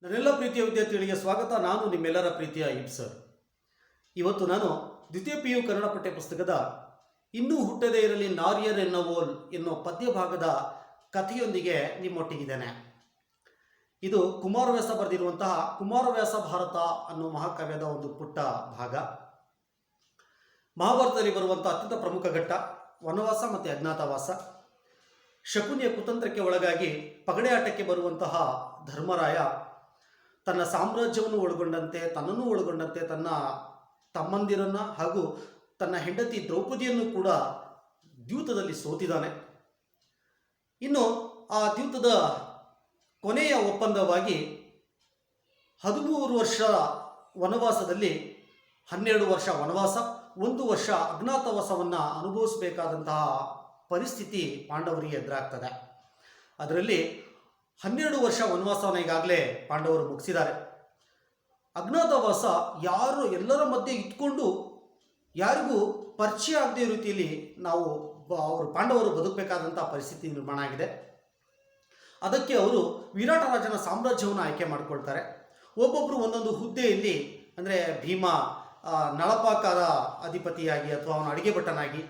ನನ್ನೆಲ್ಲ ಪ್ರೀತಿಯ ವಿದ್ಯಾರ್ಥಿಗಳಿಗೆ ಸ್ವಾಗತ. ನಾನು ನಿಮ್ಮೆಲ್ಲರ ಪ್ರೀತಿಯ ಸರ್. ಇವತ್ತು ನಾನು ದ್ವಿತೀಯ PU ಕನ್ನಡ ಪಠ್ಯ ಪುಸ್ತಕದ ಇನ್ನೂ ಹುಟ್ಟದೇ ಇರಲಿ ನಾರಿಯರ್ ಎನ್ನವೋಲ್ ಎನ್ನುವ ಪದ್ಯ ಭಾಗದ ಕಥೆಯೊಂದಿಗೆ ನಿಮ್ಮೊಟ್ಟಿಗಿದ್ದೇನೆ. ಇದು ಕುಮಾರವ್ಯಾಸ ಬರೆದಿರುವಂತಹ ಕುಮಾರವ್ಯಾಸ ಭಾರತ ಅನ್ನೋ ಮಹಾಕಾವ್ಯದ ಒಂದು ಪುಟ್ಟ ಭಾಗ. ಮಹಾಭಾರತದಲ್ಲಿ ಬರುವಂತಹ ಅತ್ಯಂತ ಪ್ರಮುಖ ಘಟ್ಟ ವನವಾಸ ಮತ್ತು ಅಜ್ಞಾತವಾಸ. ಶಕುನಿಯ ಕುತಂತ್ರಕ್ಕೆ ಒಳಗಾಗಿ ಪಗಡೆ ಆಟಕ್ಕೆ ಬರುವಂತಹ ಧರ್ಮರಾಯ ತನ್ನ ಸಾಮ್ರಾಜ್ಯವನ್ನು ಒಳಗೊಂಡಂತೆ ತನ್ನನ್ನು ಒಳಗೊಂಡಂತೆ ತನ್ನ ತಮ್ಮಂದಿರನ್ನು ಹಾಗೂ ತನ್ನ ಹೆಂಡತಿ ದ್ರೌಪದಿಯನ್ನು ಕೂಡ ದ್ಯೂತದಲ್ಲಿ ಸೋತಿದ್ದಾನೆ. ಇನ್ನು ಆ ದ್ಯೂತದ ಕೊನೆಯ ಒಪ್ಪಂದವಾಗಿ 13 ವರ್ಷ ವನವಾಸದಲ್ಲಿ 12 ವರ್ಷ ವನವಾಸ, 1 ವರ್ಷ ಅಜ್ಞಾತವಾಸವನ್ನು ಅನುಭವಿಸಬೇಕಾದಂತಹ ಪರಿಸ್ಥಿತಿ ಪಾಂಡವರಿಗೆ ಎದುರಾಗ್ತದೆ. ಅದರಲ್ಲಿ 12 ವರ್ಷ ವನವಾಸವನ್ನು ಈಗಾಗಲೇ ಪಾಂಡವರು ಮುಗಿಸಿದ್ದಾರೆ. ಅಜ್ಞಾತವಾಸ ಎಲ್ಲರ ಮಧ್ಯೆ ಇಟ್ಕೊಂಡು ಯಾರಿಗೂ ಪರಿಚಯ ಆಗದೆ ರೀತಿಯಲ್ಲಿ ಅವರು ಪಾಂಡವರು ಬದುಕಬೇಕಾದಂಥ ಪರಿಸ್ಥಿತಿ ನಿರ್ಮಾಣ ಆಗಿದೆ. ಅದಕ್ಕೆ ಅವರು ವಿರಾಟ ರಾಜನ ಸಾಮ್ರಾಜ್ಯವನ್ನು ಆಯ್ಕೆ ಮಾಡಿಕೊಳ್ತಾರೆ. ಒಬ್ಬೊಬ್ಬರು ಒಂದೊಂದು ಹುದ್ದೆಯಲ್ಲಿ, ಅಂದರೆ ಭೀಮ ನಳಪಾಕದ ಅಧಿಪತಿಯಾಗಿ ಅಥವಾ ಅವನ ಅಡಿಗೆ ಭಟ್ಟನಾಗಿ,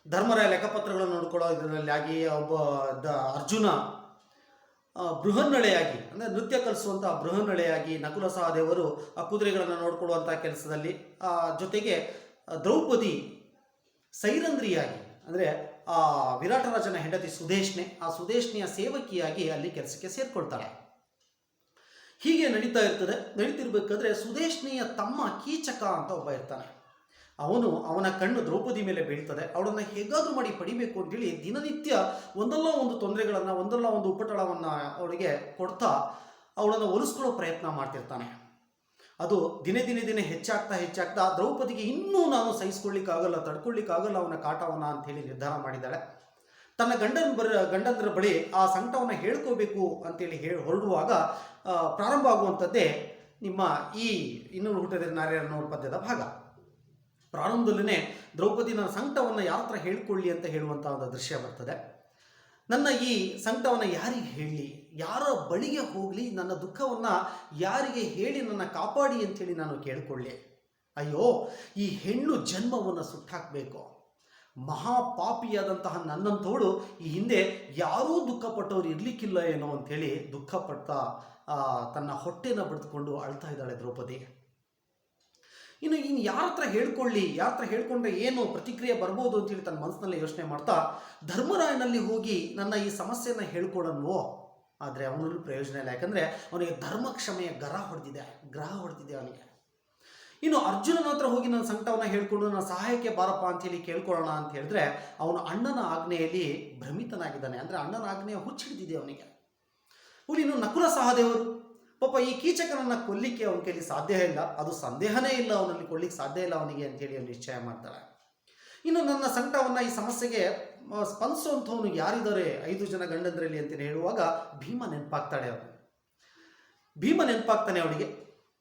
ಧರ್ಮರಾಯ ಲೆಕ್ಕಪತ್ರಗಳನ್ನು ನೋಡ್ಕೊಳ್ಳೋ ಇದರಲ್ಲಿ ಆಗಿ, ಅರ್ಜುನ ಬೃಹನ್ನಳೆಯಾಗಿ ಅಂದರೆ ನೃತ್ಯ ಕಲಿಸುವಂಥ ಬೃಹನ್ನಳೆಯಾಗಿ, ನಕುಲ ಸಹದೇವರು ಆ ಕುದುರೆಗಳನ್ನು ನೋಡ್ಕೊಳ್ಳುವಂಥ ಕೆಲಸದಲ್ಲಿ, ಜೊತೆಗೆ ದ್ರೌಪದಿ ಸೈರಂಧ್ರಿಯಾಗಿ ಅಂದರೆ ಆ ವಿರಾಟರಾಜನ ಹೆಂಡತಿ ಸುದೇಶ್ನೆ, ಆ ಸುದೇಶ್ನೆಯ ಸೇವಕಿಯಾಗಿ ಅಲ್ಲಿ ಕೆಲಸಕ್ಕೆ ಸೇರ್ಕೊಳ್ತಾಳೆ. ಹೀಗೆ ನಡೀತಿರ್ಬೇಕಾದ್ರೆ ಸುದೇಶ್ನೆಯ ತಮ್ಮ ಕೀಚಕ ಅಂತ ಒಬ್ಬ ಇರ್ತಾನೆ. ಅವನ ಕಣ್ಣು ದ್ರೌಪದಿ ಮೇಲೆ ಬೀಳ್ತದೆ. ಅವಳನ್ನು ಹೇಗಾದರೂ ಮಾಡಿ ಪಡಿಬೇಕು ಅಂತೇಳಿ ದಿನನಿತ್ಯ ಒಂದಲ್ಲ ಒಂದು ತೊಂದರೆಗಳನ್ನು, ಒಂದಲ್ಲ ಒಂದು ಉಪಟಳವನ್ನು ಅವಳಿಗೆ ಕೊಡ್ತಾ ಅವಳನ್ನು ಒಲಿಸ್ಕೊಳ್ಳೋ ಪ್ರಯತ್ನ ಮಾಡ್ತಿರ್ತಾನೆ. ಅದು ದಿನೇ ಹೆಚ್ಚಾಗ್ತಾ ದ್ರೌಪದಿಗೆ ಇನ್ನೂ ನಾನು ಸಹಿಸ್ಕೊಳ್ಳಿಕ್ಕಾಗಲ್ಲ, ತಡ್ಕೊಳ್ಳಿಕ್ಕಾಗಲ್ಲ ಅವನ ಕಾಟವನ್ನ ಅಂಥೇಳಿ ನಿರ್ಧಾರ ಮಾಡಿದ್ದಾಳೆ. ತನ್ನ ಗಂಡಂದರ ಬಳಿ ಆ ಸಂಕಟವನ್ನು ಹೇಳ್ಕೋಬೇಕು ಅಂತೇಳಿ ಹೊರಡುವಾಗ ಪ್ರಾರಂಭ ಆಗುವಂಥದ್ದೇ ನಿಮ್ಮ ಈ ಇನ್ನೂ ಹುಟ್ಟದ ನಾರಿಯರ್ ಅನ್ನೋ ಪದ್ಯದ ಭಾಗ. ಪ್ರಾರಂಭದಲ್ಲೇ ದ್ರೌಪದಿ ನನ್ನ ಸಂಕಟವನ್ನು ಯಾರ ಹತ್ರ ಹೇಳ್ಕೊಳ್ಳಿ ಅಂತ ಹೇಳುವಂಥ ಒಂದು ದೃಶ್ಯ ಬರ್ತದೆ. ನನ್ನ ಈ ಸಂಕಟವನ್ನು ಯಾರಿಗೆ ಹೇಳಲಿ, ಯಾರ ಬಳಿಗೆ ಹೋಗಲಿ, ನನ್ನ ದುಃಖವನ್ನು ಯಾರಿಗೆ ಹೇಳಿ ನನ್ನ ಕಾಪಾಡಿ ಅಂಥೇಳಿ ನಾನು ಕೇಳಿಕೊಳ್ಳಿ. ಅಯ್ಯೋ, ಈ ಹೆಣ್ಣು ಜನ್ಮವನ್ನು ಸುಟ್ಟಾಕಬೇಕು. ಮಹಾಪಾಪಿಯಾದಂತಹ ನನ್ನಂಥವಳು ಈ ಹಿಂದೆ ಯಾರೂ ದುಃಖಪಟ್ಟವ್ರು ಇರಲಿಕ್ಕಿಲ್ಲ ಏನೋ ಅಂಥೇಳಿ ದುಃಖಪಡ್ತಾ ತನ್ನ ಹೊಟ್ಟೆನ ಬಡಿದುಕೊಂಡು ಅಳ್ತಾ ಇದ್ದಾಳೆ ದ್ರೌಪದಿ. ಇನ್ನು ಯಾರ ಹತ್ರ ಹೇಳ್ಕೊಂಡ್ರೆ ಏನು ಪ್ರತಿಕ್ರಿಯೆ ಬರ್ಬೋದು ಅಂತೇಳಿ ತನ್ನ ಮನಸ್ಸಿನಲ್ಲಿ ಯೋಚನೆ ಮಾಡ್ತಾ ಧರ್ಮರಾಯನಲ್ಲಿ ಹೋಗಿ ನನ್ನ ಈ ಸಮಸ್ಯೆಯನ್ನು ಹೇಳ್ಕೊಡನ್ವೋ. ಆದರೆ ಅವನಲ್ಲೂ ಪ್ರಯೋಜನ ಇಲ್ಲ, ಯಾಕಂದರೆ ಅವನಿಗೆ ಧರ್ಮಕ್ಷಮೆಯ ಗ್ರಹ ಹೊಡೆದಿದೆ ಅವನಿಗೆ. ಇನ್ನು ಅರ್ಜುನನ ಹತ್ರ ಹೋಗಿ ನನ್ನ ಸಂಕಟವನ್ನು ಹೇಳ್ಕೊಂಡು ನನ್ನ ಸಹಾಯಕ್ಕೆ ಬಾರಪ್ಪ ಅಂಥೇಳಿ ಕೇಳ್ಕೊಳ್ಳೋಣ ಅಂತ ಹೇಳಿದ್ರೆ ಅವನು ಅಣ್ಣನ ಆಜ್ಞೆಯಲ್ಲಿ ಭ್ರಮಿತನಾಗಿದ್ದಾನೆ. ಅಂದರೆ ಅಣ್ಣನ ಆಜ್ಞೆಯ ಹುಚ್ಚಿಡಿದಿದೆ ಅವನಿಗೆ. ಇನ್ನು ನಕುಲ ಸಹದೇವರು ಪಾಪ ಈ ಕೀಚಕನನ್ನು ಕೊಲ್ಲಿಕ್ಕೆ ಅವನ ಕೈಲಿ ಸಾಧ್ಯ ಇಲ್ಲ, ಅದು ಸಂದೇಹನೇ ಇಲ್ಲ, ಅವನಲ್ಲಿ ಕೊಲ್ಲಿಕ್ಕೆ ಸಾಧ್ಯ ಇಲ್ಲ ಅವನಿಗೆ ಅಂತೇಳಿ ಅವನು ನಿಶ್ಚಯ ಮಾಡ್ತಾಳೆ. ಇನ್ನು ನನ್ನ ಸಂಕಟವನ್ನು ಈ ಸಮಸ್ಯೆಗೆ ಸ್ಪಂದಿಸುವಂಥವನು ಯಾರಿದ್ದಾರೆ 5 ಜನ ಗಂಡಂದರಲ್ಲಿ ಅಂತೇಳಿ ಹೇಳುವಾಗ ಭೀಮ ನೆನಪಾಗ್ತಾನೆ ಅವಳಿಗೆ.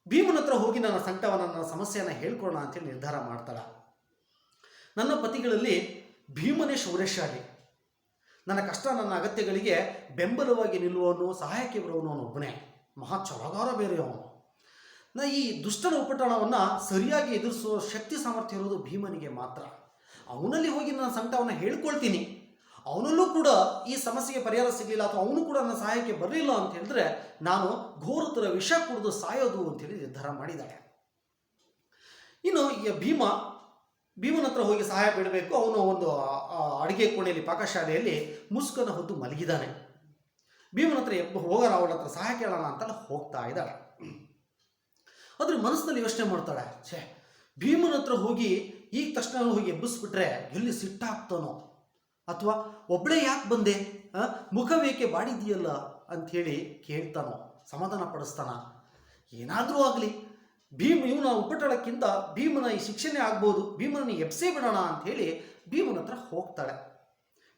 ಭೀಮನ ಹತ್ರ ಹೋಗಿ ನನ್ನ ಸಂಕಟವನ್ನು, ನನ್ನ ಸಮಸ್ಯೆಯನ್ನು ಹೇಳ್ಕೊಳ್ಳೋಣ ಅಂತೇಳಿ ನಿರ್ಧಾರ ಮಾಡ್ತಾಳೆ. ನನ್ನ ಪತಿಗಳಲ್ಲಿ ಭೀಮನೇ ಶೌರ್ಯಶಾಲಿ. ನನ್ನ ಕಷ್ಟ, ನನ್ನ ಅಗತ್ಯಗಳಿಗೆ ಬೆಂಬಲವಾಗಿ ನಿಲ್ಲುವವನು, ಸಹಾಯಕ್ಕೆ ಬರುವವನು ಒಬ್ಬನೇ. ಮಹಾ ಛಲಗಾರ ಬೇರೆ ಅವನು. ಈ ದುಷ್ಟನ ಉಪಟಳವನ್ನು ಸರಿಯಾಗಿ ಎದುರಿಸುವ ಶಕ್ತಿ ಸಾಮರ್ಥ್ಯ ಇರೋದು ಭೀಮನಿಗೆ ಮಾತ್ರ. ಅವನಲ್ಲಿ ಹೋಗಿ ನನ್ನ ಸಂಕಟವನ್ನು ಹೇಳ್ಕೊಳ್ತೀನಿ, ಅವನಲ್ಲೂ ಕೂಡ ಈ ಸಮಸ್ಯೆಗೆ ಪರಿಹಾರ ಸಿಗಲಿಲ್ಲ ಅಥವಾ ಅವನು ಕೂಡ ನನ್ನ ಸಹಾಯಕ್ಕೆ ಬರಲಿಲ್ಲ ಅಂತ ಹೇಳಿದ್ರೆ ನಾನು ಘೋರತರ ವಿಷ ಕುಡಿದು ಸಾಯೋದು ಅಂತೇಳಿ ನಿರ್ಧಾರ ಮಾಡಿದ್ದಾಳೆ. ಇನ್ನು ಈ ಭೀಮನ ಹತ್ರ ಹೋಗಿ ಸಹಾಯ ಬಿಡಬೇಕು. ಅವನು ಒಂದು ಅಡುಗೆ ಕೋಣೆಯಲ್ಲಿ, ಪಾಕಶಾಲೆಯಲ್ಲಿ ಮುಸುಕನ್ನು ಹೊದ್ದು ಮಲಗಿದ್ದಾನೆ. ಭೀಮನ ಹತ್ರ ಹೋಗೋಣ, ಅವಳ ಹತ್ರ ಸಹಾಯ ಕೇಳೋಣ ಅಂತೆಲ್ಲ ಹೋಗ್ತಾ ಇದ್ದಾಳೆ. ಅದ್ರ ಮನಸ್ಸಿನಲ್ಲಿ ಯೋಚನೆ ಮಾಡ್ತಾಳೆ, ಭೀಮನ ಹತ್ರ ಹೋಗಿ ಈಗ ತಕ್ಷಣ ಹೋಗಿ ಎಬ್ಬಿಸ್ಬಿಟ್ರೆ ಎಲ್ಲಿ ಸಿಟ್ಟಾಗ್ತಾನೋ, ಅಥವಾ ಒಬ್ಬಳೇ ಯಾಕೆ ಬಂದೆ, ಮುಖವೇಕೆ ಬಾಡಿದೆಯಲ್ಲ ಅಂಥೇಳಿ ಕೇಳ್ತಾನೋ, ಸಮಾಧಾನ ಪಡಿಸ್ತಾನ. ಏನಾದರೂ ಆಗಲಿ ಇವನ ಉಪಟಳಕ್ಕಿಂತ ಭೀಮನ ಈ ಶಿಕ್ಷಣೆ ಆಗ್ಬೋದು, ಭೀಮನ ಎಬ್ಸೇ ಬಿಡೋಣ ಅಂಥೇಳಿ ಭೀಮನ ಹತ್ರ ಹೋಗ್ತಾಳೆ.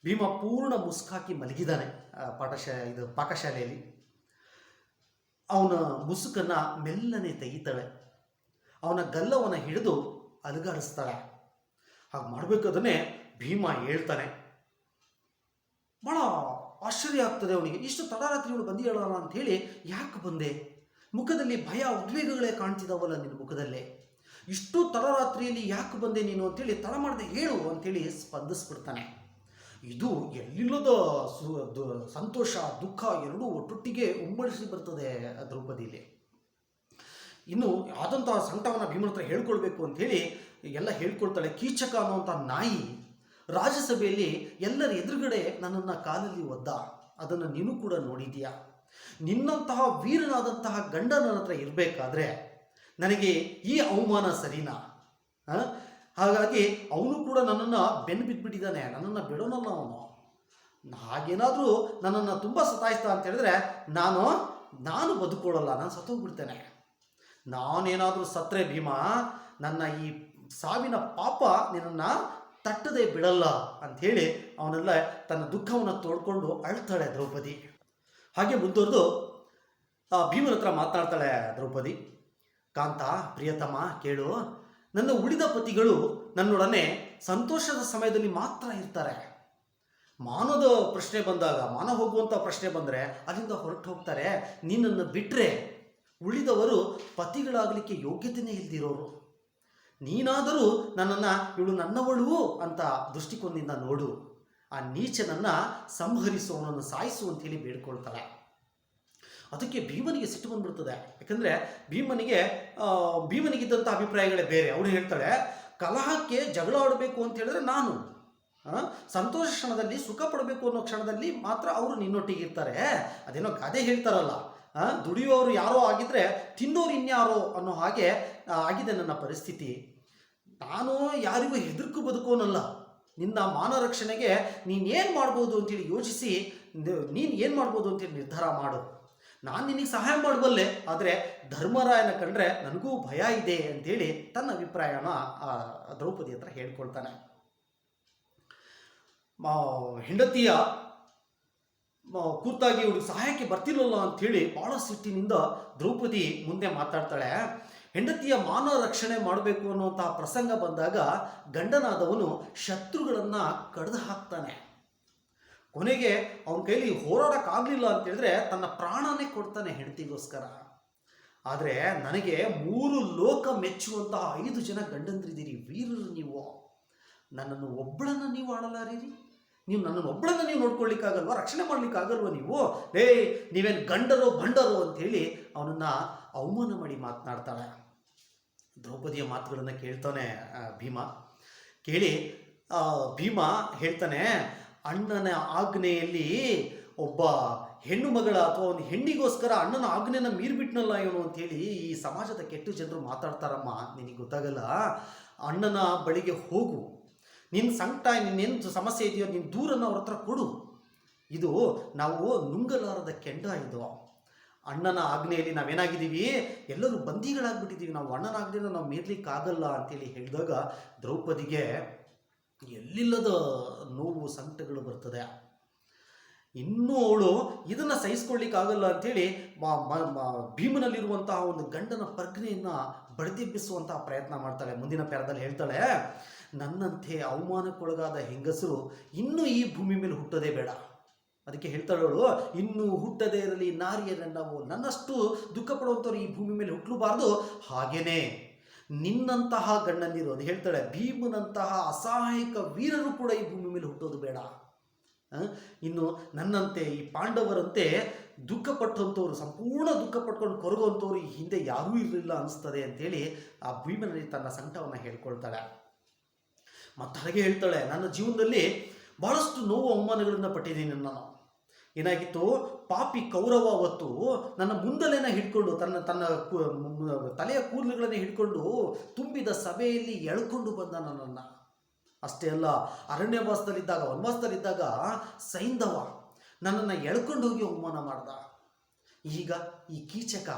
ಭೀಮ ಪೂರ್ಣ ಮುಸುಕಾಕಿ ಮಲಗಿದ್ದಾನೆ ಪಾಕಶಾಲೆಯಲ್ಲಿ. ಅವನ ಮುಸುಕನ್ನು ಮೆಲ್ಲನೆ ತೆಗಿತಾಳೆ. ಅವನ ಗಲ್ಲವನ್ನು ಹಿಡಿದು ಅಲುಗಾಡಿಸ್ತಾಳೆ. ಹಾಗೆ ಮಾಡಬೇಕಾದ್ರೆ ಭೀಮ ಹೇಳ್ತಾನೆ. ಭಾಳ ಆಶ್ಚರ್ಯ ಆಗ್ತದೆ ಅವನಿಗೆ. ಇಷ್ಟು ತಡರಾತ್ರಿ ಇವಳು ಬಂದಿಳಲ್ಲ ಅಂಥೇಳಿ, ಯಾಕೆ ಬಂದೆ, ಮುಖದಲ್ಲಿ ಭಯ ಉದ್ವೇಗಗಳೇ ಕಾಣ್ತಿದ್ದಾವಲ್ಲ ನಿನ್ನ ಮುಖದಲ್ಲೇ. ಇಷ್ಟು ತಡರಾತ್ರಿಯಲ್ಲಿ ಯಾಕೆ ಬಂದೆ ನೀನು ಅಂತೇಳಿ ತಡ ಮಾಡದೆ ಹೇಳು ಅಂತೇಳಿ ಸ್ಪಂದಿಸ್ಬಿಡ್ತಾನೆ. ಇದು ಎಲ್ಲಿಲ್ಲದ ಸಂತೋಷ ದುಃಖ ಎರಡೂ ಒಟ್ಟೊಟ್ಟಿಗೆ ಉಮ್ಮಳಿಸಿ ಬರ್ತದೆ ದ್ರೌಪದಿಲಿ. ಇನ್ನು ಆದಂತಹ ಸಂಕಟವನ್ನು ಭೀಮನ ಹತ್ರ ಹೇಳ್ಕೊಳ್ಬೇಕು ಅಂಥೇಳಿ ಎಲ್ಲ ಹೇಳ್ಕೊಳ್ತಾಳೆ. ಕೀಚಕ ಅನ್ನುವಂಥ ನಾಯಿ ರಾಜ್ಯಸಭೆಯಲ್ಲಿ ಎಲ್ಲರ ಎದುರುಗಡೆ ನನ್ನನ್ನು ಕಾಲಲ್ಲಿ ಒದ್ದ, ಅದನ್ನು ನೀನು ಕೂಡ ನೋಡಿದೀಯಾ. ನಿನ್ನಂತಹ ವೀರನಾದಂತಹ ಗಂಡ ನನ್ನ ಹತ್ರ ಇರಬೇಕಾದ್ರೆ ನನಗೆ ಈ ಅವಮಾನ ಸರಿನಾ? ಹಾಗಾಗಿ ಅವನು ಕೂಡ ನನ್ನನ್ನು ಬೆನ್ನು ಬಿದ್ದುಬಿಟ್ಟಿದ್ದಾನೆ, ನನ್ನನ್ನು ಬಿಡೋನಲ್ಲ ಅವನು. ಹಾಗೇನಾದರೂ ನನ್ನನ್ನು ತುಂಬ ಸತಾಯಿಸ್ತಾ ಅಂತ ಹೇಳಿದ್ರೆ ನಾನು ಬದುಕೊಳ್ಳಲ್ಲ, ನಾನು ಸತ್ತೋಗ್ಬಿಡ್ತೇನೆ. ನಾನೇನಾದರೂ ಸತ್ತರೆ ಭೀಮ, ನನ್ನ ಈ ಸಾವಿನ ಪಾಪ ನಿನ್ನನ್ನು ತಟ್ಟದೆ ಬಿಡಲ್ಲ ಅಂಥೇಳಿ ಅವನೆಲ್ಲ ತನ್ನ ದುಃಖವನ್ನು ತೋಡ್ಕೊಂಡು ಅಳ್ತಾಳೆ ದ್ರೌಪದಿ. ಹಾಗೆ ಮುಂದುವರೆದು ಭೀಮನ ಹತ್ರ ಮಾತನಾಡ್ತಾಳೆ ದ್ರೌಪದಿ. ಕಾಂತ, ಪ್ರಿಯತಮ, ಕೇಳು, ನನ್ನ ಉಳಿದ ಪತಿಗಳು ನನ್ನೊಡನೆ ಸಂತೋಷದ ಸಮಯದಲ್ಲಿ ಮಾತ್ರ ಇರ್ತಾರೆ. ಮಾನದ ಪ್ರಶ್ನೆ ಬಂದಾಗ, ಮಾನ ಹೋಗುವಂಥ ಪ್ರಶ್ನೆ ಬಂದರೆ ಅಲ್ಲಿಂದ ಹೊರಟು ಹೋಗ್ತಾರೆ. ನಿನ್ನನ್ನು ಬಿಟ್ಟರೆ ಉಳಿದವರು ಪತಿಗಳಾಗಲಿಕ್ಕೆ ಯೋಗ್ಯತೆಯೇ ಇಲ್ದಿರೋರು. ನೀನಾದರೂ ನನ್ನನ್ನು ಇವಳು ನನ್ನವಳು ಅಂತ ದೃಷ್ಟಿಕೋನದಿಂದ ನೋಡು, ಆ ನೀಚನನ್ನು ಸಂಹರಿಸು, ಅವನನ್ನು ಸಾಯಿಸು ಅಂತೇಳಿ ಬೇಡ್ಕೊಳ್ತಾಳೆ. ಅದಕ್ಕೆ ಭೀಮನಿಗೆ ಸಿಟ್ಟು ಬಂದ್ಬಿಡ್ತದೆ. ಯಾಕಂದರೆ ಭೀಮನಿಗಿದ್ದಂಥ ಅಭಿಪ್ರಾಯಗಳೇ ಬೇರೆ. ಅವಳು ಹೇಳ್ತಾಳೆ, ಕಲಹಕ್ಕೆ ಜಗಳ ಆಡಬೇಕು ಅಂತ ಹೇಳಿದ್ರೆ ನಾನು, ಸಂತೋಷ ಕ್ಷಣದಲ್ಲಿ ಸುಖ ಪಡಬೇಕು ಅನ್ನೋ ಕ್ಷಣದಲ್ಲಿ ಮಾತ್ರ ಅವರು ನಿನ್ನೊಟ್ಟಿಗೆ ಇರ್ತಾರೆ. ಅದೇನೋ ಗಾದೆ ಹೇಳ್ತಾರಲ್ಲ, ದುಡಿಯೋರು ಯಾರೋ ಆಗಿದ್ರೆ ತಿನ್ನೋರು ಇನ್ಯಾರೋ ಅನ್ನೋ ಹಾಗೆ ಆಗಿದೆ ನನ್ನ ಪರಿಸ್ಥಿತಿ. ನಾನು ಯಾರಿಗೂ ಹೆದರ್ಕು ಬದುಕೋನಲ್ಲ. ನಿನ್ನ ಮಾನ ರಕ್ಷಣೆಗೆ ನೀನೇನು ಮಾಡ್ಬೋದು ಅಂತೇಳಿ ಯೋಚಿಸಿ ನೀನು ಏನು ಮಾಡ್ಬೋದು ಅಂತೇಳಿ ನಿರ್ಧಾರ ಮಾಡು. ನಾನು ನಿನಗೆ ಸಹಾಯ ಮಾಡಬಲ್ಲೆ, ಆದರೆ ಧರ್ಮರಾಯನ ಕಂಡ್ರೆ ನನಗೂ ಭಯ ಇದೆ ಅಂತೇಳಿ ತನ್ನ ಅಭಿಪ್ರಾಯನ ದ್ರೌಪದಿ ಹತ್ರ ಹೇಳ್ಕೊಳ್ತಾನೆ. ಹೆಂಡತಿಯ ಕೂತಾಗಿ ಇವಳಿಗೆ ಸಹಾಯಕ್ಕೆ ಬರ್ತಿಲ್ಲಲ್ಲ ಅಂಥೇಳಿ ಭಾಳ ಸಿಟ್ಟಿನಿಂದ ದ್ರೌಪದಿ ಮುಂದೆ ಮಾತಾಡ್ತಾಳೆ. ಹೆಂಡತಿಯ ಮಾನ ರಕ್ಷಣೆ ಮಾಡಬೇಕು ಅನ್ನುವಂತಹ ಪ್ರಸಂಗ ಬಂದಾಗ ಗಂಡನಾದವನು ಶತ್ರುಗಳನ್ನು ಕಡಿದು ಹಾಕ್ತಾನೆ. ಕೊನೆಗೆ ಅವನ ಕೈಲಿ ಹೋರಾಡೋಕ್ಕಾಗಲಿಲ್ಲ ಅಂತ ಹೇಳಿದ್ರೆ ತನ್ನ ಪ್ರಾಣನೇ ಕೊಡ್ತಾನೆ ಹೆಂಡತಿಗೋಸ್ಕರ. ಆದರೆ ನನಗೆ 3 ಲೋಕ ಮೆಚ್ಚುವಂತಹ 5 ಜನ ಗಂಡಂದ್ರಿದ್ದೀರಿ, ವೀರರು ನೀವು. ನನ್ನನ್ನು ಒಬ್ಬಳನ್ನು ನೀವು ಆಡಲಾರಿರಿ, ನನ್ನನ್ನು ಒಬ್ಬಳನ್ನು ನೀವು ನೋಡ್ಕೊಳ್ಳಿಕ್ಕಾಗಲ್ವ, ರಕ್ಷಣೆ ಮಾಡ್ಲಿಕ್ಕಾಗಲ್ವ ನೀವು? ನೀವೇನು ಗಂಡರೋ ಬಂಡರೋ ಅಂಥೇಳಿ ಅವನನ್ನು ಅವಮಾನ ಮಾಡಿ ಮಾತನಾಡ್ತಾಳೆ. ದ್ರೌಪದಿಯ ಮಾತುಗಳನ್ನು ಕೇಳ್ತಾನೆ ಭೀಮ. ಕೇಳಿ ಭೀಮ ಹೇಳ್ತಾನೆ, ಅಣ್ಣನ ಆಜ್ಞೆಯಲ್ಲಿ ಒಬ್ಬ ಹೆಣ್ಣು ಮಗಳ ಅಥವಾ ಒಂದು ಹೆಣ್ಣಿಗೋಸ್ಕರ ಅಣ್ಣನ ಆಜ್ಞೆನ ಮೀರ್ಬಿಟ್ನಲ್ಲ ಇವನು ಅಂಥೇಳಿ ಈ ಸಮಾಜದ ಕೆಟ್ಟು ಜನರು ಮಾತಾಡ್ತಾರಮ್ಮ. ನಿನಗೆ ಗೊತ್ತಾಗಲ್ಲ. ಅಣ್ಣನ ಬಳಿಗೆ ಹೋಗು, ನಿನ್ನ ಸಂಕಟ, ನಿನ್ನೇನು ಸಮಸ್ಯೆ ಇದೆಯೋ ನೀನು ದೂರನ್ನು ಅವ್ರ ಹತ್ರ ಕೊಡು. ಇದು ನಾವು ನುಂಗಲಾರದ ಕೆಂಡ. ಇದು ಅಣ್ಣನ ಆಜ್ಞೆಯಲ್ಲಿ ನಾವೇನಾಗಿದ್ದೀವಿ, ಎಲ್ಲರೂ ಬಂದಿಗಳಾಗ್ಬಿಟ್ಟಿದ್ದೀವಿ. ನಾವು ಅಣ್ಣನ ಆಜ್ಞೆನ ನಾವು ಮೀರ್ಲಿಕ್ಕಾಗಲ್ಲ ಅಂತೇಳಿ ಹೇಳಿದಾಗ ದ್ರೌಪದಿಗೆ ಎಲ್ಲಿಲ್ಲದ ನೋವು ಸಂಕಟಗಳು ಬರ್ತದೆ. ಇನ್ನೂ ಅವಳು ಇದನ್ನು ಸಹಿಸ್ಕೊಳ್ಳಿಕ್ಕಾಗಲ್ಲ ಅಂಥೇಳಿ ಭೀಮನಲ್ಲಿರುವಂತಹ ಒಂದು ಗಂಡನ ಪ್ರಜ್ಞೆಯನ್ನು ಬಡಿದೆಬ್ಬಿಸುವಂತಹ ಪ್ರಯತ್ನ ಮಾಡ್ತಾಳೆ. ಮುಂದಿನ ಪ್ಯಾರದಲ್ಲಿ ಹೇಳ್ತಾಳೆ, ನನ್ನಂತೆ ಅವಮಾನಕ್ಕೊಳಗಾದ ಹೆಂಗಸರು ಇನ್ನೂ ಈ ಭೂಮಿ ಮೇಲೆ ಹುಟ್ಟೋದೇ ಬೇಡ. ಅದಕ್ಕೆ ಹೇಳ್ತಾಳವಳು, ಇನ್ನೂ ಹುಟ್ಟದೇ ಇರಲಿ ನಾರಿಯರನ್ನವು, ನನ್ನಷ್ಟು ದುಃಖ ಪಡುವಂಥವ್ರು ಈ ಭೂಮಿ ಮೇಲೆ ಹುಟ್ಟಲೂಬಾರ್ದು. ಹಾಗೇನೆ ನಿನ್ನಂತಹ ಗಂಡಂದಿರು, ಅದು ಹೇಳ್ತಾಳೆ, ಭೀಮನಂತಹ ಅಸಹಾಯಕ ವೀರರು ಕೂಡ ಈ ಭೂಮಿ ಮೇಲೆ ಹುಟ್ಟೋದು ಬೇಡ. ಇನ್ನು ನನ್ನಂತೆ ಈ ಪಾಂಡವರಂತೆ ದುಃಖಪಟ್ಟಂಥವ್ರು, ಸಂಪೂರ್ಣ ದುಃಖ ಪಟ್ಕೊಂಡು ಕೊರಗುವಂಥವ್ರು ಈ ಹಿಂದೆ ಯಾರೂ ಇರಲಿಲ್ಲ ಅನಿಸ್ತದೆ ಅಂತೇಳಿ ಆ ಭೀಮನಲ್ಲಿ ತನ್ನ ಸಂಕಟವನ್ನು ಹೇಳ್ಕೊಳ್ತಾಳೆ. ಮತ್ತು ಹಾಗೆ ಹೇಳ್ತಾಳೆ, ನನ್ನ ಜೀವನದಲ್ಲಿ ಬಹಳಷ್ಟು ನೋವು ಅವಮಾನಗಳನ್ನು ಪಟ್ಟಿದ್ದೀನಿ ನಾನು. ಏನಾಗಿತ್ತು, ಪಾಪಿ ಕೌರವ ಅವತ್ತು ನನ್ನ ಮುಂದಲೇನ ಹಿಡ್ಕೊಂಡು ತನ್ನ ತಲೆಯ ಕೂದಲುಗಳನ್ನೇ ಹಿಡ್ಕೊಂಡು ತುಂಬಿದ ಸಭೆಯಲ್ಲಿ ಎಳ್ಕೊಂಡು ಬಂದ ನನ್ನನ್ನು. ಅಷ್ಟೇ ಅಲ್ಲ, ಅರಣ್ಯವಾಸದಲ್ಲಿದ್ದಾಗ, ವನವಾಸದಲ್ಲಿದ್ದಾಗ ಸೈಂಧವ ನನ್ನನ್ನು ಎಳ್ಕೊಂಡು ಹೋಗಿ ಅವಮಾನ ಮಾಡ್ದ. ಈಗ ಈ ಕೀಚಕ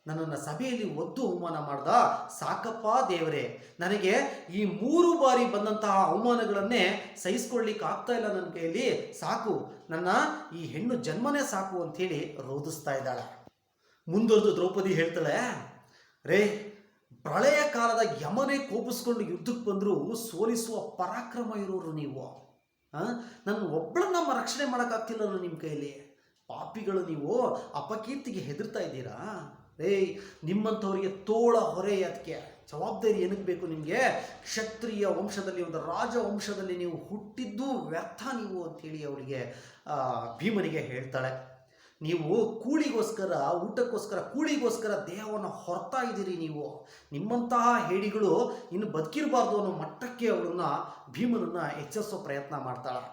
ನನ್ನನ್ನು ಸಭೆಯಲ್ಲಿ ಒದ್ದು ಅವಮಾನ ಮಾಡ್ದ. ಸಾಕಪ್ಪ ದೇವರೇ, ನನಗೆ ಈ 3 ಬಾರಿ ಬಂದಂತಹ ಅವಮಾನಗಳನ್ನೇ ಸಹಿಸ್ಕೊಳ್ಳಿಕ್ಕೆ ಆಗ್ತಾ ಇಲ್ಲ ನನ್ನ ಕೈಯಲ್ಲಿ. ಸಾಕು, ನನ್ನ ಈ ಹೆಣ್ಣು ಜನ್ಮನೇ ಸಾಕು ಅಂಥೇಳಿ ರೋಧಿಸ್ತಾ ಇದ್ದಾಳೆ. ಮುಂದುವರೆದು ದ್ರೌಪದಿ ಹೇಳ್ತಾಳೆ, ಪ್ರಳಯ ಕಾಲದ ಯಮನೇ ಕೋಪಿಸ್ಕೊಂಡು ಯುದ್ಧಕ್ಕೆ ಬಂದರೂ ಸೋಲಿಸುವ ಪರಾಕ್ರಮ ಇರೋರು ನೀವು. ನನ್ನ ಒಬ್ಬಳನ್ನ ರಕ್ಷಣೆ ಮಾಡೋಕ್ಕಾಗ್ತಿಲ್ಲಲ್ಲ ನಿಮ್ಮ ಕೈಯಲ್ಲಿ. ಪಾಪಿಗಳು ನೀವು, ಅಪಕೀರ್ತಿಗೆ ಹೆದರ್ತಾ ಇದ್ದೀರಾ. ನಿಮ್ಮಂಥವ್ರಿಗೆ ತೋಳ ಹೊರೆ ಅದಕ್ಕೆ ಜವಾಬ್ದಾರಿ ಏನಕ್ಕೆ ಬೇಕು ನಿಮಗೆ? ಕ್ಷತ್ರಿಯ ವಂಶದಲ್ಲಿ, ಒಂದು ರಾಜ ವಂಶದಲ್ಲಿ ನೀವು ಹುಟ್ಟಿದ್ದು ವ್ಯರ್ಥ ನೀವು ಅಂತೇಳಿ ಅವಳಿಗೆ ಭೀಮನಿಗೆ ಹೇಳ್ತಾಳೆ. ನೀವು ಕೂಳಿಗೋಸ್ಕರ, ಊಟಕ್ಕೋಸ್ಕರ, ಕೂಳಿಗೋಸ್ಕರ ದೇಹವನ್ನು ಹೊರ್ತಾ ಇದ್ದೀರಿ ನೀವು. ನಿಮ್ಮಂತಹ ಹೇಡಿಗಳು ಇನ್ನು ಬದುಕಿರಬಾರ್ದು ಅನ್ನೋ ಮಟ್ಟಕ್ಕೆ ಅವಳನ್ನು, ಭೀಮನನ್ನು ಎಚ್ಚರಿಸೋ ಪ್ರಯತ್ನ ಮಾಡ್ತಾಳೆ.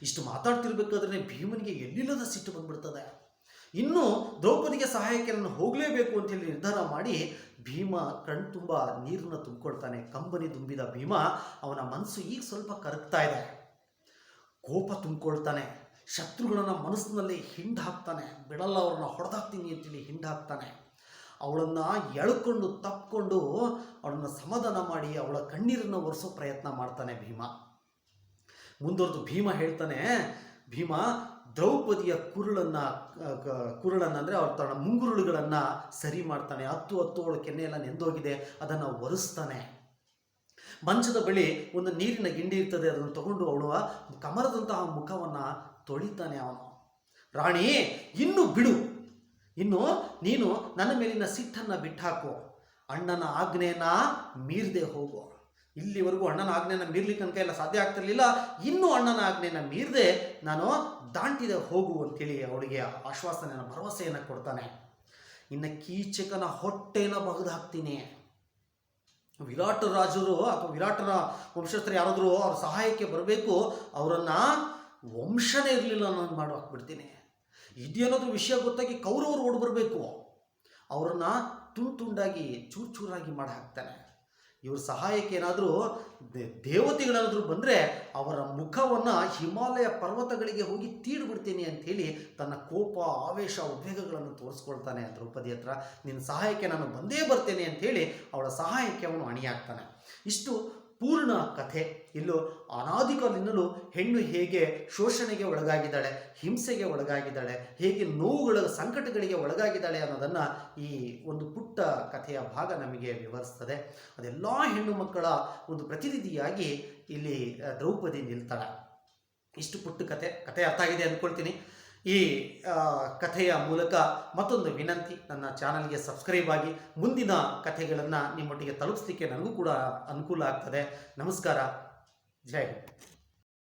ಇಷ್ಟು ಮಾತಾಡ್ತಿರ್ಬೇಕಾದ್ರೆ ಭೀಮನಿಗೆ ಎಲ್ಲಿಲ್ಲದ ಸಿಟ್ಟು ಬಂದ್ಬಿಡ್ತದೆ. ಇನ್ನು ದ್ರೌಪದಿಗೆ ಸಹಾಯಕ್ಕೆ ನಾನು ಹೋಗಲೇಬೇಕು ಅಂತೇಳಿ ನಿರ್ಧಾರ ಮಾಡಿ ಭೀಮ ಕಣ್ ತುಂಬ ನೀರನ್ನು ತುಂಬಿಕೊಳ್ತಾನೆ. ಕಂಬನಿ ತುಂಬಿದ ಭೀಮ, ಅವನ ಮನಸ್ಸು ಈಗ ಸ್ವಲ್ಪ ಕರಗ್ತಾ ಇದೆ. ಕೋಪ ತುಂಬಿಕೊಳ್ತಾನೆ. ಶತ್ರುಗಳನ್ನು ಮನಸ್ಸಿನಲ್ಲಿ ಹಿಂಡು ಹಾಕ್ತಾನೆ. ಬಿಡಲ್ಲ, ಅವ್ರನ್ನ ಹೊಡೆದಾಕ್ತೀನಿ ಅಂತೇಳಿ ಹಿಂಡು ಹಾಕ್ತಾನೆ. ಅವಳನ್ನು ಎಳ್ಕೊಂಡು ತಪ್ಪಿಕೊಂಡು ಅವಳನ್ನು ಸಮಾಧಾನ ಮಾಡಿ ಅವಳ ಕಣ್ಣೀರನ್ನು ಒರೆಸೋ ಪ್ರಯತ್ನ ಮಾಡ್ತಾನೆ ಭೀಮ. ಮುಂದುವರೆದು ಭೀಮ ಹೇಳ್ತಾನೆ, ಭೀಮ ದ್ರೌಪದಿಯ ಕುರುಳನ್ನು ಅಂದರೆ ಅವ್ರ ತನ್ನ ಮುಂಗುರುಳುಗಳನ್ನು ಸರಿ ಮಾಡ್ತಾನೆ. ಹತ್ತು ಅವಳ ಕೆನ್ನೆಯೆಲ್ಲ ನೆಂದೋಗಿದೆ, ಅದನ್ನು ಒರೆಸ್ತಾನೆ. ಮಂಚದ ಬಳಿ ಒಂದು ನೀರಿನ ಗಿಂಡಿ ಇರ್ತದೆ, ಅದನ್ನು ತಗೊಂಡು ಅವಳು ಕಮರದಂತಹ ಮುಖವನ್ನು ತೊಳಿತಾನೆ ಅವನು. ರಾಣಿ, ಇನ್ನು ಬಿಡು, ಇನ್ನು ನೀನು ನನ್ನ ಮೇಲಿನ ಸಿಟ್ಟನ್ನು ಬಿಟ್ಟಾಕು, ಅಣ್ಣನ ಆಜ್ಞೆಯನ್ನು ಮೀರದೆ ಹೋಗು. ಇಲ್ಲಿವರೆಗೂ ಅಣ್ಣನ ಆಜ್ಞೆಯನ್ನು ಮೀರ್ಲಿಕ್ಕೆ ನನ್ನ ಕೈಯಲ್ಲಿ ಸಾಧ್ಯ ಆಗ್ತಿರ್ಲಿಲ್ಲ, ಇನ್ನೂ ಅಣ್ಣನ ಆಜ್ಞೆಯನ್ನು ಮೀರದೆ ನಾನು ದಾಂಟಿದೆ ಹೋಗು ಅಂತೇಳಿ ಅವಳಿಗೆ ಆಶ್ವಾಸನೆಯನ್ನು, ಭರವಸೆಯನ್ನು ಕೊಡ್ತಾನೆ. ಇನ್ನು ಕೀಚಕನ ಹೊಟ್ಟೆನ ಬಗೆದು ಹಾಕ್ತೀನಿ. ವಿರಾಟ ರಾಜರು ಅಥವಾ ವಿರಾಟನ ವಂಶಸ್ಥರು ಯಾರಾದರೂ ಅವ್ರ ಸಹಾಯಕ್ಕೆ ಬರಬೇಕು, ಅವರನ್ನು ವಂಶನೇ ಇರಲಿಲ್ಲ ನಾನು ಮಾಡಿ ಹಾಕ್ಬಿಡ್ತೀನಿ. ಇದೇನಾದರೂ ವಿಷಯ ಗೊತ್ತಾಗಿ ಕೌರವರು ಓಡಿ ಬರಬೇಕು, ಅವರನ್ನು ತುಂಡಾಗಿ ಚೂರು ಚೂರಾಗಿ ಮಾಡಿ ಹಾಕ್ತಾನೆ. ಇವ್ರ ಸಹಾಯಕ್ಕೆ ಏನಾದರೂ ದೇವತೆಗಳೇನಾದರೂ ಬಂದರೆ ಅವರ ಮುಖವನ್ನು ಹಿಮಾಲಯ ಪರ್ವತಗಳಿಗೆ ಹೋಗಿ ತೀಡ್ಬಿಡ್ತೀನಿ ಅಂಥೇಳಿ ತನ್ನ ಕೋಪ, ಆವೇಶ, ಉದ್ವೇಗಗಳನ್ನು ತೋರಿಸ್ಕೊಳ್ತಾನೆ ದ್ರೌಪದಿ ಹತ್ರ. ನಿನ್ನ ಸಹಾಯಕ್ಕೆ ನಾನು ಬಂದೇ ಬರ್ತೇನೆ ಅಂಥೇಳಿ ಅವಳ ಸಹಾಯಕ್ಕೆ ಅವನು ಅಣಿಯಾಗ್ತಾನೆ. ಇಷ್ಟು ಪೂರ್ಣ ಕಥೆ. ಇಲ್ಲೂ ಅನಾದಿಕಾಲಿನಲ್ಲೂ ಹೆಣ್ಣು ಹೇಗೆ ಶೋಷಣೆಗೆ ಒಳಗಾಗಿದ್ದಾಳೆ, ಹಿಂಸೆಗೆ ಒಳಗಾಗಿದ್ದಾಳೆ, ಹೇಗೆ ನೋವುಗಳ ಸಂಕಟಗಳಿಗೆ ಒಳಗಾಗಿದ್ದಾಳೆ ಅನ್ನೋದನ್ನು ಈ ಒಂದು ಪುಟ್ಟ ಕಥೆಯ ಭಾಗ ನಮಗೆ ವಿವರಿಸ್ತದೆ. ಅದೆಲ್ಲ ಹೆಣ್ಣು ಮಕ್ಕಳ ಒಂದು ಪ್ರತಿನಿಧಿಯಾಗಿ ಇಲ್ಲಿ ದ್ರೌಪದಿ ನಿಲ್ತಾಳೆ. ಇಷ್ಟು ಪುಟ್ಟ ಕಥೆ ಅರ್ಥ ಆಗಿದೆ ಅಂದ್ಕೊಳ್ತೀನಿ. ಈ ಕಥೆಯ ಮೂಲಕ ಮತ್ತೊಂದು ವಿನಂತಿ, ನನ್ನ ಚಾನಲ್ಗೆ ಸಬ್ಸ್ಕ್ರೈಬ್ ಆಗಿ ಮುಂದಿನ ಕಥೆಗಳನ್ನು ನಿಮ್ಮೊಟ್ಟಿಗೆ ತಲುಪಿಸಲಿಕ್ಕೆ ನನಗೂ ಕೂಡ ಅನುಕೂಲ ಆಗ್ತದೆ. ನಮಸ್ಕಾರ, ಜೈ ಹಿಂದ್.